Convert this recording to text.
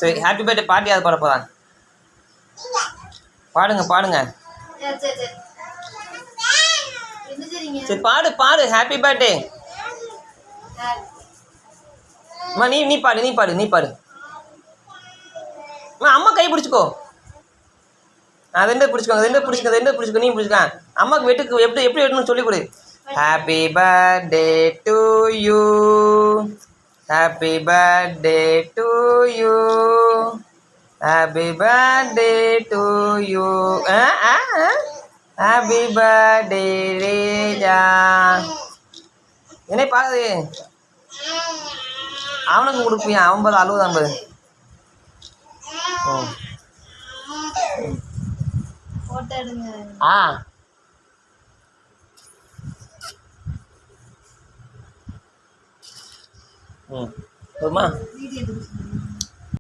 சரி happy birthday பாட்டி அது பாட போகிறாங்க. பாடுங்க பாடுங்க. சரி பாடு பாடு ஹாப்பி பர்த்டே. அம்மா நீ நீ பாடு நீ பாடு நீ பாடு. அம்மா அம்மா கை பிடிச்சிக்கோ. ரெண்டு பிடிச்சிக்கோங்க ரெண்டு பிடிச்சிக்கோ நீ பிடிச்சிக்க. அம்மாவுக்கு வெட்டுக்கு எப்படி எப்படி வெட்டணும்னு சொல்லி கொடு. Happy birthday to you. Happy birthday to you. Happy birthday to you. Happy birthday Reja. என்ன பாக்குது அவனுக்கு கொடுப்பியா? 50 60 50. ஆ போதுமா?